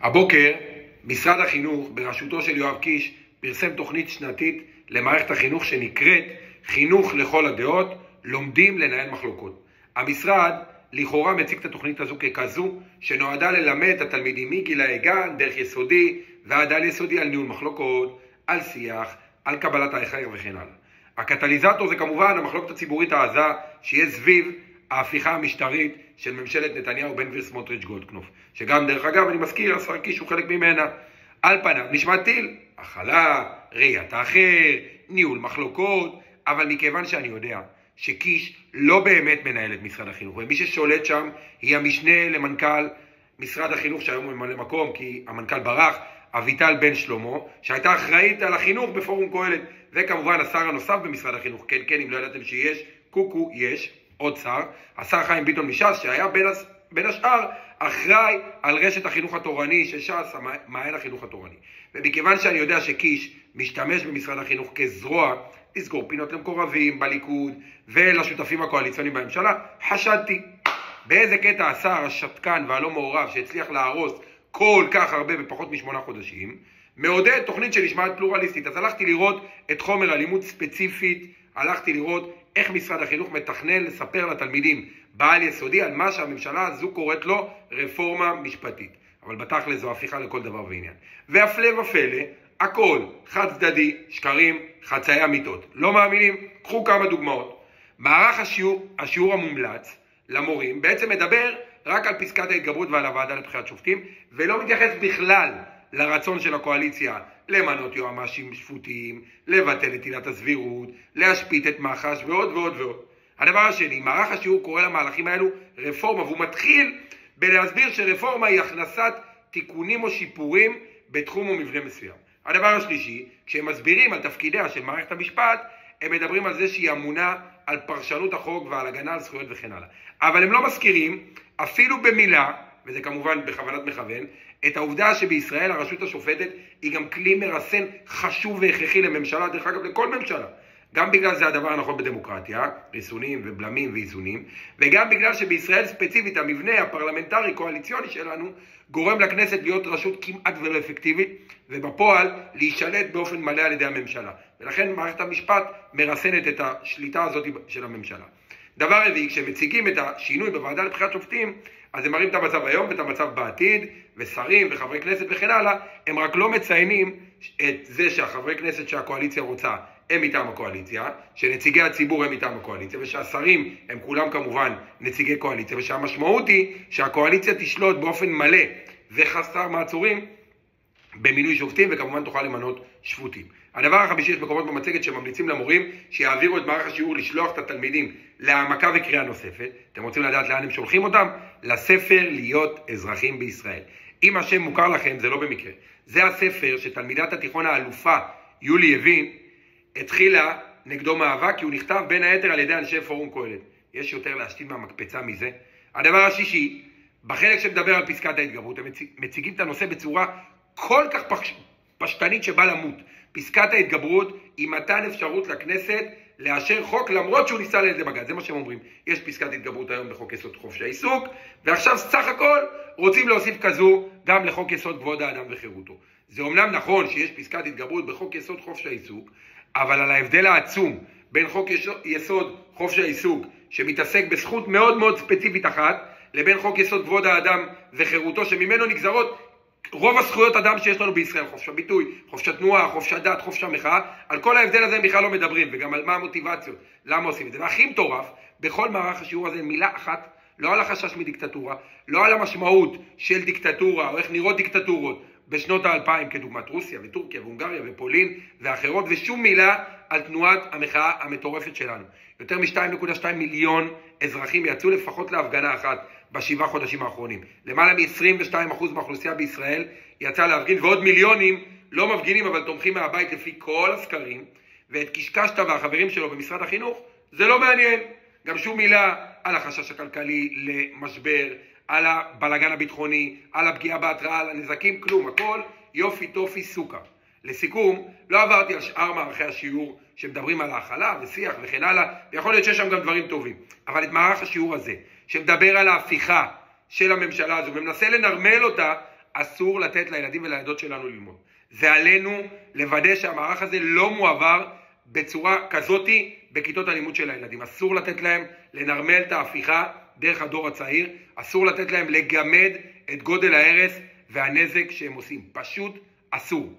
הבוקר משרד החינוך בראשותו של יואב קיש פרסם תוכנית שנתית למערכת החינוך שנקראת חינוך לכל הדעות, לומדים לנהל מחלוקות. המשרד לכאורה מציג את התוכנית הזו ככזו שנועדה ללמד את התלמידים מגילאי גן, דרך יסודי ועד על יסודי על ניהול מחלוקות, על שיח, על קבלת האחר וכן הלאה. הקטליזטור זה כמובן המחלוקת הציבורית העזה שיהיה סביב ההפיכה המשטרית של ממשלת נתניהו, בן גביר, סמוטריץ', גולדקנופ, שגם דרך אגב אני מזכיר, השר קיש הוא חלק ממנה. על פניו נשמע טיל, הכלה, ראיית האחר, ניהול מחלוקות, אבל מכיוון שאני יודע שקיש לא באמת מנהל את משרד החינוך, ומי ששולט שם היא המשנה למנכ"ל משרד החינוך שהיום הוא ממלא מקום כי המנכ"ל ברח, אביטל בן שלמה, שהייתה אחראית על החינוך בפורום קהלת, וכמובן השר הנוסף במשרד החינוך, כן, אם לא ידעתם שיש, קוקו, יש עוד שר, השר חיים ביטון מש"ס, שהיה בין השאר אחראי על רשת החינוך התורני של ש"ס, מעיין החינוך התורני. ומכיוון שאני יודע שקיש משתמש במשרד החינוך כזרוע לסגור פינות למקורבים בליכוד ולשותפים הקואליציוניים בממשלה, חשדתי באיזה קטע השר השתקן והלא מעורב שהצליח להרוס כל כך הרבה בפחות מ8 חודשים, מעודד תוכנית שנשמעת פלורליסטית. אז הלכתי לראות את חומר הלימוד ספציפית, הלכתי לראות איך משרד החינוך מתכנן לספר לתלמידים בעל יסודי על מה שהממשלה הזו קוראת לו רפורמה משפטית. אבל בתכל'ס זו הפיכה לכל דבר ועניין. והפלא ופלא, הכל חד צדדי, שקרים, חצאי אמיתות. לא מאמינים? קחו כמה דוגמאות. מערך השיעור המומלץ למורים בעצם מדבר רק על פסקת ההתגברות ועל הוועדה לבחירת שופטים, ולא מתייחס בכלל לרצון של הקואליציה למנות יועמ"שים שפוטים, לבטל את עילת הסבירות, להשפיט את מח"ש ועוד ועוד ועוד. הדבר השני, מערך השיעור קורא למהלכים האלו רפורמה, והוא מתחיל בלהסביר שרפורמה היא הכנסת תיקונים או שיפורים בתחום או מבנה מסוים. הדבר השלישי, כשהם מסבירים על תפקידיה של מערכת המשפט, הם מדברים על זה שהיא אמונה על פרשנות החוק ועל הגנה על זכויות וכן הלאה. אבל הם לא מזכירים, אפילו במילה, וזה כמובן בכוונת מכוון, את העובדה שבישראל הרשות השופטת היא גם כלי מרסן חשוב והכרחי לממשלה, דרך אגב לכל ממשלה. גם בגלל זה הדבר הנכון בדמוקרטיה, ריסונים ובלמים ואיזונים, וגם בגלל שבישראל ספציפית המבנה הפרלמנטרי קואליציוני שלנו גורם לכנסת להיות רשות כמעט ולא אפקטיבית, ובפועל להישלט באופן מלא על ידי הממשלה. ולכן מערכת המשפט מרסנת את השליטה הזאת של הממשלה. דבר רביעי, כשמציגים את השינוי בוועדה לבחירת שופטים, אז הם מראים את המצב היום ואת המצב בעתיד, ושרים וחברי כנסת וכן הלאה, הם רק לא מציינים את זה שהחברי כנסת שהקואליציה רוצה הם מטעם הקואליציה, שנציגי הציבור הם מטעם הקואליציה, ושהשרים הם כולם כמובן נציגי קואליציה, ושהמשמעות היא שהקואליציה תשלוט באופן מלא וחסר מעצורים במינוי שופטים, וכמובן תוכל למנות שפוטים. הדבר החמישי, יש מקומות במצגת שממליצים למורים שיעבירו את מערך השיעור לשלוח את התלמידים להעמקה וקריאה נוספת. אתם רוצים לדעת לאן הם שולחים אותם? לספר להיות אזרחים בישראל. אם השם מוכר לכם, זה לא במקרה. זה הספר שתלמידת התיכון האלופה יולי יבין התחילה נגדו מאבק, כי הוא נכתב בין היתר על ידי אנשי פורום קהלת. יש יותר להשתין מהמקפצה מזה. הדבר השישי, בחלק שמדבר על פסקת ההתגברות, הם מציגים את הנושא בצורה כל כך פשטנית שבא למות. פסקת ההתגברות היא מתן אפשרות לכנסת לאשר חוק למרות שהוא ניסה לידי בג"ץ. זה מה שהם אומרים. יש פסקת התגברות היום בחוק יסוד חופש העיסוק, ועכשיו סך הכל רוצים להוסיף כזו גם לחוק יסוד כבוד האדם וחירותו. זה אומנם נכון שיש פסקת התגברות בחוק יסוד חופש העיסוק, אבל על ההבדל העצום בין חוק יסוד חופש העיסוק שמתעסק בזכות מאוד מאוד ספציפית אחת, לבין חוק יסוד כבוד האדם וחירותו שממנו נגזרות רוב הזכויות אדם שיש לנו בישראל, חופש הביטוי, חופש התנועה, חופש הדת, חופש המחאה. על כל ההבדל הזה הם בכלל לא מדברים, וגם על מה המוטיבציות, למה עושים את זה. והכי מטורף, בכל מערך השיעור הזה מילה אחת, לא על החשש מדיקטטורה, לא על המשמעות של דיקטטורה, או איך נראות דיקטטורות בשנות ה-2000, כדוגמת רוסיה וטורקיה והונגריה ופולין ואחרות, ושום מילה על תנועת המחאה המטורפת שלנו. יותר מ-2.2 מיליון אזרחים יצאו לפחות להפגנה אחת ב7 חודשים האחרונים. למעלה מ-22% מהאוכלוסייה בישראל יצא להפגין, ועוד מיליונים לא מפגינים אבל תומכים מהבית לפי כל הסקרים, ואת קשקשת והחברים שלו במשרד החינוך זה לא מעניין. גם שום מילה על החשש הכלכלי למשבר, על הבלגן הביטחוני, על הפגיעה בהתראה, על הנזקים, כלום, הכל יופי טופי סוכה. לסיכום, לא עברתי על שאר מערכי השיעור שמדברים על ההכלה ושיח וכן הלאה, ויכול להיות שיש שם גם דברים טובים, אבל את מערך השיעור הזה שמדבר על ההפיכה של הממשלה הזו ומנסה לנרמל אותה, אסור לתת לילדים ולילדות שלנו ללמוד. זה עלינו לוודא שהמערך הזה לא מועבר בצורה כזאתי בכיתות הלימוד של הילדים. אסור לתת להם לנרמל את ההפיכה דרך הדור הצעיר, אסור לתת להם לגמד את גודל ההרס והנזק שהם עושים. פשוט אסור.